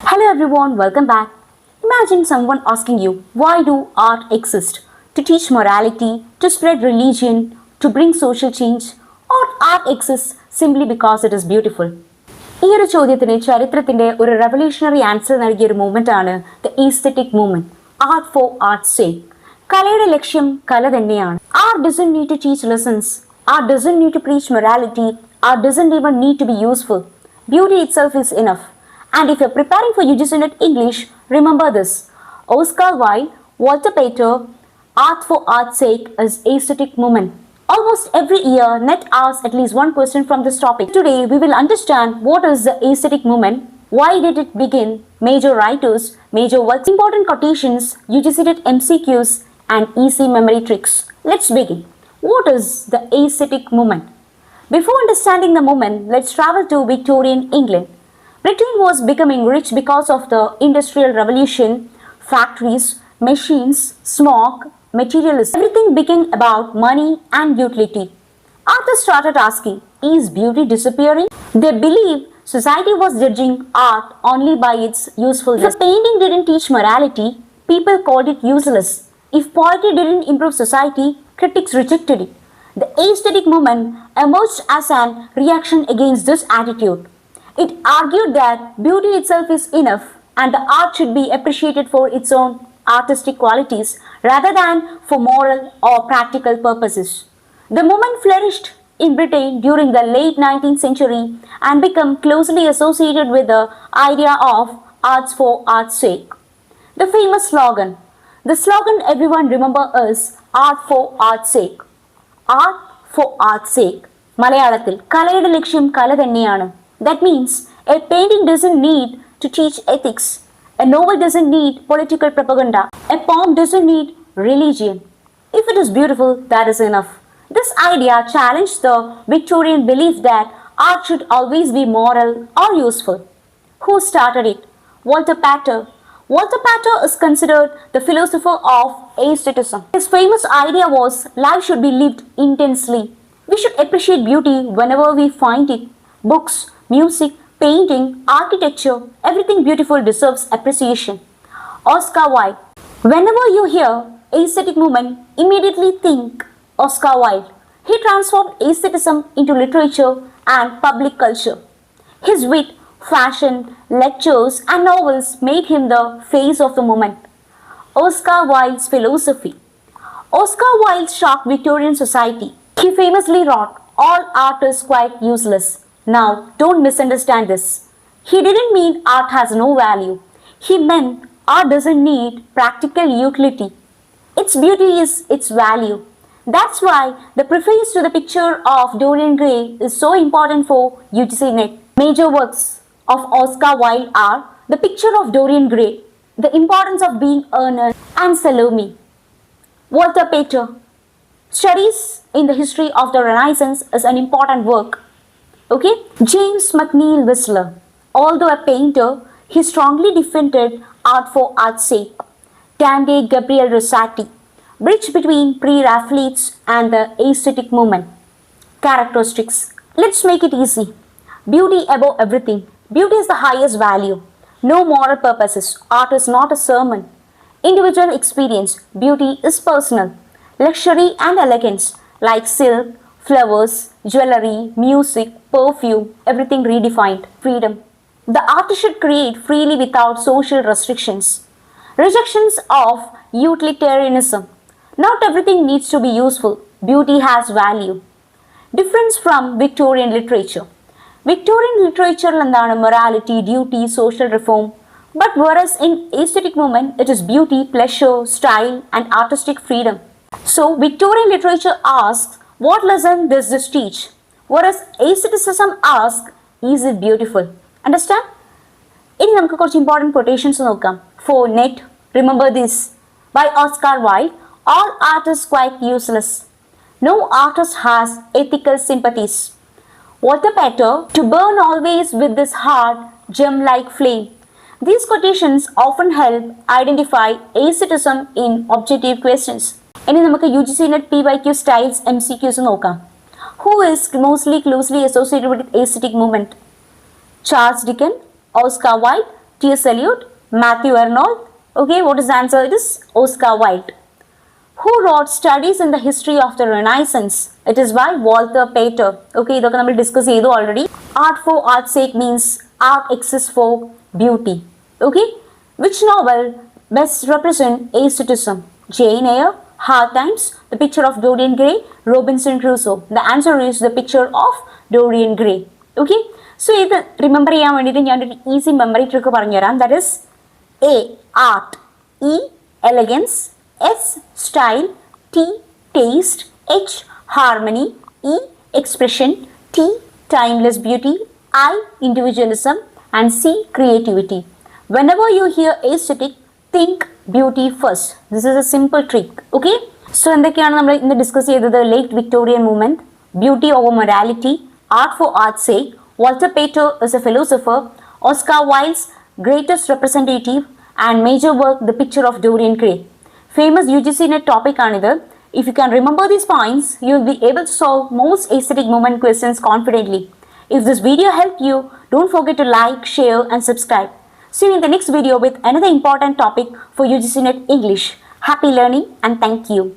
Hello everyone, welcome back. Imagine someone asking you, why do art exist? To teach morality, to spread religion, to bring social change, or art exists simply because it is beautiful? ഈ ഒരു ചോദ്യത്തിന് ചരിത്രത്തിന്റെ ഒരു revolutionary answer നൽകിയ ഒരു movement ആണ് the aesthetic movement, art for arts sake. കലയുടെ ലക്ഷ്യം കല തന്നെയാണ്. Art doesn't need to teach lessons. Art doesn't need to preach morality. Art doesn't even need to be useful. Beauty itself is enough. And if you're preparing for UGC NET English, remember this. Oscar Wilde, Walter Pater, Art for Art's Sake is aesthetic movement. Almost every year, NET asks at least one question from this topic. Today, we will understand what is the aesthetic movement, why did it begin, major writers, major works, important quotations, UGC NET MCQs, and easy memory tricks. Let's begin. What is the aesthetic movement? Before understanding the movement, let's travel to Victorian England. Britain was becoming rich because of the Industrial Revolution, factories, machines, smoke, materialism. Everything became about money and utility. Artists started asking, is beauty disappearing? They believed society was judging art only by its usefulness. If painting didn't teach morality, people called it useless. If poetry didn't improve society, critics rejected it. The aesthetic movement emerged as a reaction against this attitude. It argued that beauty itself is enough and the art should be appreciated for its own artistic qualities rather than for moral or practical purposes. The movement flourished in Britain during the late 19th century and became closely associated with the idea of arts for art's sake. The famous slogan. The slogan everyone remembers is art for art's sake. Art for art's sake. മലയാളത്തിൽ കലയുടെ ലക്ഷ്യം കല തന്നെയാണ്. That means a painting doesn't need to teach ethics. A novel doesn't need political propaganda. A poem doesn't need religion. If it is beautiful, that is enough. This idea challenged the Victorian belief that art should always be moral or useful. Who started it? Walter Pater. Walter Pater is considered the philosopher of aestheticism. His famous idea was life should be lived intensely. We should appreciate beauty whenever we find it. Books, music, painting, architecture, everything beautiful deserves appreciation. Oscar Wilde. Whenever you hear aesthetic movement, immediately think Oscar Wilde. He transformed aestheticism into literature and public culture. His wit, fashion, lectures and novels made him the face of the movement. Oscar Wilde's philosophy. Oscar Wilde shocked Victorian society. He famously wrote, all art is quite useless. Now, don't misunderstand this. He didn't mean art has no value. He meant art doesn't need practical utility. Its beauty is its value. That's why the preface to the picture of Dorian Gray is so important for UGC NET. Major works of Oscar Wilde are The Picture of Dorian Gray, The Importance of Being Earnest, and Salome. Walter Pater. Studies in the History of the Renaissance is an important work. Okay, James McNeill Whistler. Although a painter, he strongly defended art for art's sake. Dante Gabriel Rossetti. Bridge between pre-Raphaelites and the aesthetic movement. Characteristics. Let's make it easy. Beauty above everything. Beauty is the highest value. No moral purposes. Art is not a sermon. Individual experience. Beauty is personal. Luxury and elegance, like silk, flowers, jewelry, music, perfume, everything redefined. Freedom. The artist should create freely without social restrictions. Rejections of utilitarianism. Not everything needs to be useful. Beauty has value. Difference from Victorian literature. Victorian literature is morality, duty, social reform. But whereas in aesthetic movement, it is beauty, pleasure, style, and artistic freedom. So Victorian literature asks, what lesson does this teach? Whereas aestheticism asks, is it beautiful? Understand? ഇനി നമുക്ക് കുറച്ച് important quotations നോക്കാം. For NET, remember this. By Oscar Wilde, all art is quite useless. No artist has ethical sympathies. Walter Pater, to burn always with this heart, gem-like flame. These quotations often help identify aestheticism in objective questions. ഇനി നമുക്ക് UGC NET PYQ styles MCQs നോക്കാം. Who is mostly closely associated with aesthetic movement? Charles Dickens, Oscar Wilde, T.S. Eliot, Matthew Arnold. Okay, what is the answer? It is Oscar Wilde. Who wrote Studies in the History of the Renaissance? It is by Walter Pater. Okay, ഇതൊക്കെ നമ്മൾ discuss ചെയ്തു already. Art for art's sake means art exists for beauty. Okay, which novel best represent aestheticism? Jane Eyre, Hard Times, The Picture of Dorian Gray, Robinson Crusoe. The answer is The Picture of Dorian Gray. Okay, so ഇത് remember ചെയ്യാൻ വേണ്ടിയിട്ട് ഞാനൊരു easy memory trick പറഞ്ഞുതരാം. That is A art, E elegance, S style, T taste, H harmony, E expression, T timeless beauty, I individualism, and C creativity. Whenever you hear aesthetic, think beauty first. This is a simple trick. Okay, so എന്തൊക്കെയാണ് നമ്മൾ ഇന്ന് discuss ചെയ്തത്? Late Victorian movement, beauty over morality, art for arts sake, Walter Pater is A philosopher, Oscar wilds greatest representative, and major work the picture of Dorian grey. Famous UGC NET topic aanithu. If you can remember these points, you will be able to solve most aesthetic movement questions confidently. If this video helped you, don't forget to like, share and subscribe. See you in the next video with another important topic for UGC NET English. Happy learning and thank you.